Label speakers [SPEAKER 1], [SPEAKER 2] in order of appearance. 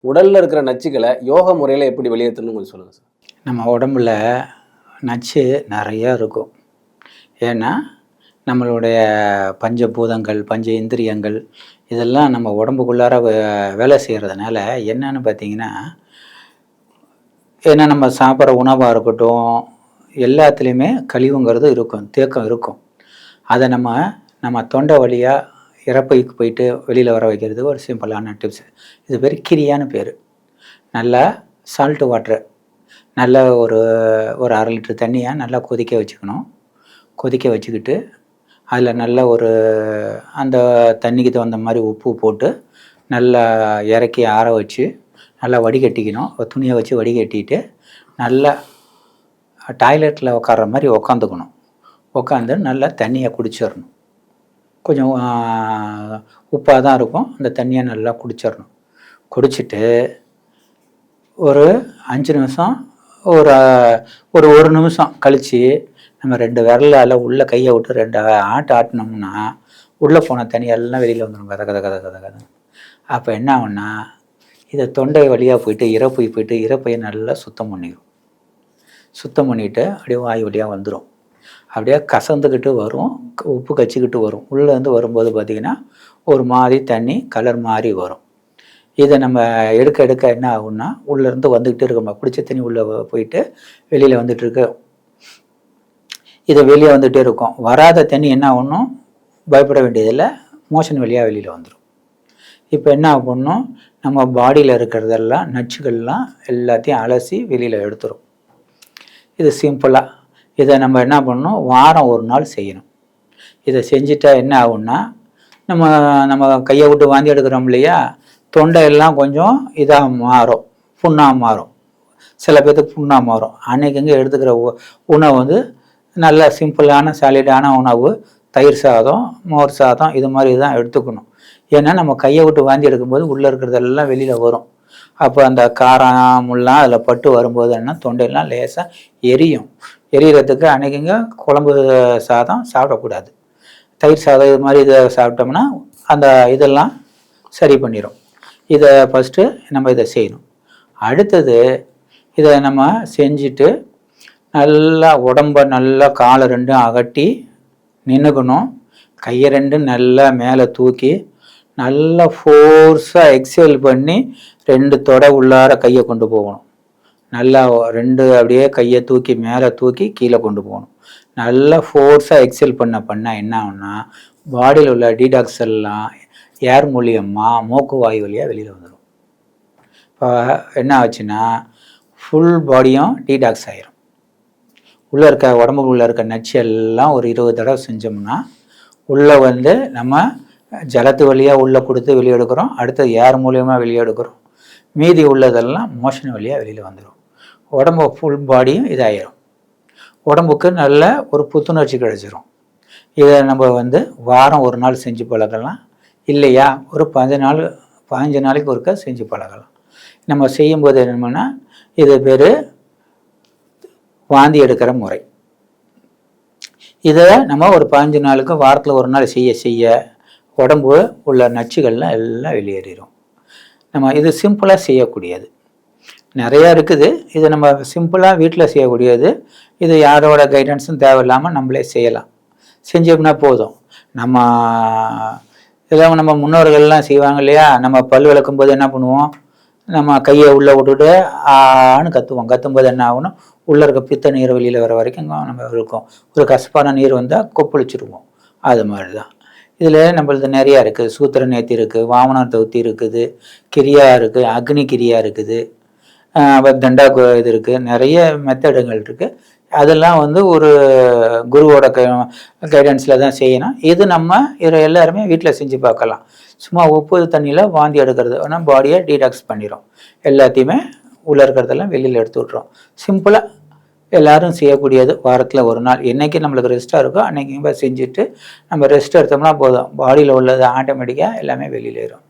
[SPEAKER 1] உடல்ல இருக்கிற நச்சுக்களை யோக முறையில எப்படி வெளியேத்தணும்னு கொஞ்சம் சொல்லுங்க சார்.
[SPEAKER 2] நம்ம உடம்புல நச்சு நிறையா இருக்கும். ஏன்னா, நம்மளுடைய பஞ்சபூதங்கள், பஞ்ச இந்திரியங்கள் இதெல்லாம் நம்ம உடம்புக்குள்ளார வேலை செய்கிறதுனால என்னன்னு பார்த்தீங்கன்னா, ஏன்னா நம்ம சாப்பிட்ற உணவாக இருக்கட்டும், எல்லாத்துலேயுமே கழிவுங்கிறது இருக்கும், தேக்கம் இருக்கும். அதை நம்ம தொண்டை வழியா இரைப்பைக்கு போயிட்டு வெளியில் வர வைக்கிறதுக்கு ஒரு சிம்பிளான டிப்ஸ். இது பேர் கிரியான்னு பேர். நல்லா சால்ட்டு வாட்ரு நல்லா ஒரு 1/2 லிட்டர் தண்ணியை நல்லா கொதிக்க வச்சுக்கணும். கொதிக்க வச்சுக்கிட்டு அதில் நல்ல அந்த தண்ணிக்கு தகுந்த மாதிரி உப்பு போட்டு நல்லா இறக்கி ஆற வச்சு நல்லா வடிகட்டிக்கணும். துணியை வச்சு வடிகட்டிட்டு நல்லா டாய்லெட்டில் உட்கார்ற மாதிரி உக்காந்துக்கணும். உட்காந்து நல்லா தண்ணியை குடிச்சிடணும். கொஞ்சம் உப்பாக தான் இருக்கும். அந்த தண்ணியை நல்லா குடிச்சிடணும். குடிச்சிட்டு ஒரு 5 நிமிஷம் ஒரு நிமிஷம் கழித்து நம்ம 2 விரலால் உள்ளே கையை விட்டு 2 ஆட்டினோம்னா உள்ளே போன தண்ணி எல்லாம் வெளியில் வந்துடும். கதை கதை கதை கதை கதை. அப்போ என்ன ஆகுன்னா, இதை தொண்டை வழியாக போயிட்டு இரைப்பையை நல்லா சுத்தம் பண்ணிடும். சுத்தம் பண்ணிவிட்டு அப்படியே வாய் வழியாக வந்துடும். அப்படியே கசந்துக்கிட்டு வரும், உப்பு கச்சிக்கிட்டு வரும். உள்ளேருந்து வரும்போது பார்த்திங்கன்னா ஒரு மாதிரி தண்ணி கலர் மாதிரி வரும். இதை நம்ம எடுக்க என்ன ஆகும்னா, உள்ளேருந்து வந்துக்கிட்டே இருக்கோம். குடிச்ச தண்ணி உள்ளே போயிட்டு வெளியில் வந்துட்டுருக்கு. இதை வெளியே வந்துகிட்டே இருக்கும். வராத தண்ணி என்ன ஆகணும், பயப்பட வேண்டியதில்லை, மோஷன் வழியாக வெளியில் வந்துடும். இப்போ என்ன பண்ணணும், நம்ம பாடியில் இருக்கிறதெல்லாம் நச்சுகள்லாம் எல்லாத்தையும் அலசி வெளியில் எடுத்துரும். இது சிம்பிளாக. இதை நம்ம என்ன பண்ணணும், வாரம் 1 நாள் செய்யணும். இதை செஞ்சுட்டா என்ன ஆகும்னா, நம்ம கையை விட்டு வாந்தி எடுக்கிறோம் இல்லையா, தொண்டையெல்லாம் கொஞ்சம் இதாக மாறும், புண்ணாக மாறும். சில பேர்த்துக்கு புண்ணாக மாறும். அன்றைக்கிங்க எடுத்துக்கிற உணவு வந்து நல்ல சிம்பிளான சாலிடான உணவு, தயிர் சாதம், மோர் சாதம் இது மாதிரி தான் எடுத்துக்கணும். ஏன்னா நம்ம கையை விட்டு வாந்தி எடுக்கும்போது உள்ளே இருக்கிறதெல்லாம் வெளியில் வரும். அப்போ அந்த காரம்லாம் அதில் பட்டு வரும்போது என்ன, தொண்டையெல்லாம் லேசாக எரியும். எரியறதுக்கு அன்றைக்கிங்க குழம்பு சாதம் சாப்பிடக்கூடாது. தயிர் சாதம் இது மாதிரி இதை சாப்பிட்டோம்னா அந்த இதெல்லாம் சரி பண்ணிடும். இதை ஃபஸ்ட்டு நம்ம இதை செய்யணும். அடுத்தது இதை நம்ம செஞ்சுட்டு நல்லா உடம்ப நல்லா காலை 2 அகட்டி நின்றுக்கணும். கையை 2 நல்லா மேலே தூக்கி நல்லா ஃபோர்ஸாக எக்ஸேல் பண்ணி 2 தொடை உள்ளார கையை கொண்டு போகணும். நல்லா 2 அப்படியே கையை தூக்கி மேலே தூக்கி கீழே கொண்டு போகணும். நல்லா ஃபோர்ஸாக எக்ஸேல் பண்ண என்ன ஆகும்னா, பாடியில் உள்ள டீடாக்ஸ் எல்லாம் ஏர் மூலியமாக மூக்கு வாயு வழியாக வெளியில் வந்துடும். இப்போ என்ன ஆச்சுன்னா, ஃபுல் பாடியும் டீடாக்ஸ் ஆகிரும். உள்ளே இருக்க உடம்புக்குள்ளே இருக்க நச்சு எல்லாம் ஒரு 20 தடவை செஞ்சோம்னா உள்ளே வந்து நம்ம ஜலத்து வழியாக உள்ளே கொடுத்து வெளியே எடுக்கிறோம். அடுத்தது ஏர் மூலியமாக வெளியே எடுக்கிறோம். மீதி உள்ளதெல்லாம் மோஷன் வழியாக வெளியில் வந்துடும். உடம்பு ஃபுல் பாடியும் இதாகிடும். உடம்புக்கு நல்ல ஒரு புத்துணர்ச்சி கிடைச்சிரும். இதை நம்ம வந்து வாரம் 1 நாள் செஞ்சு பழகலாம். இல்லையா ஒரு 15 நாளைக்கு ஒருக்கா செஞ்சு பழகலாம். நம்ம செய்யும்போது என்னன்னா, இது பேர் வாந்தி எடுக்கிற முறை. இதை நம்ம ஒரு 15 நாளுக்கு வாரத்தில் 1 நாள் செய்ய உடம்பு உள்ள நச்சுகள்லாம் எல்லாம் வெளியேறிடும். நம்ம இது சிம்பிளாக செய்யக்கூடியது நிறையா இருக்குது. இது நம்ம சிம்பிளாக வீட்டில் செய்யக்கூடியது. இது யாரோட கைடன்ஸும் தேவையில்லாமல் நம்மளே செய்யலாம். செஞ்சோம்னா போதும். இதெல்லாம் நம்ம முன்னோர்கள்லாம் செய்வாங்க இல்லையா, நம்ம பல் விளக்கும் போது என்ன பண்ணுவோம், நம்ம கையை உள்ளே விட்டுட்டு ஆன்னு கற்றுவோம். கற்றும்போது என்ன ஆகணும், உள்ளே இருக்க பித்த நீர் வெளியில் வர வரைக்கும் நம்ம இருக்கும். ஒரு கசப்பான நீர் வந்தால் கொப்பளிச்சிருவோம். அது மாதிரி தான் இதில் நம்மளது நிறையா இருக்குது. சூத்திர நேத்தி இருக்குது, வாமன தௌத்தி இருக்குது, கிரியா இருக்குது, அக்னி கிரியா இருக்குது, தண்டா இது இருக்குது. நிறைய மெத்தடுகள் இருக்குது. அதெல்லாம் வந்து ஒரு குருவோட கைடன்ஸில் தான் செய்யணும். இது நம்ம எல்லாருமே வீட்டில் செஞ்சு பார்க்கலாம். சும்மா உப்பு தண்ணியில் வாந்தி எடுக்கிறது ஆனால் பாடியை டீடாக்ஸ் பண்ணிடும். எல்லாத்தையுமே உள்ளே இருக்கிறதெல்லாம் வெளியில் எடுத்து விட்றோம். சிம்பிளாக எல்லோரும் செய்யக்கூடியது. வாரத்தில் 1 நாள் என்றைக்கு நம்மளுக்கு ரெஸ்ட்டாக இருக்கோ அன்றைக்கி செஞ்சுட்டு நம்ம ரெஸ்ட் எடுத்தோம்னா போதும். பாடியில் உள்ளது ஆட்டோமேட்டிக்காக எல்லாமே வெளியில் ஏறும்.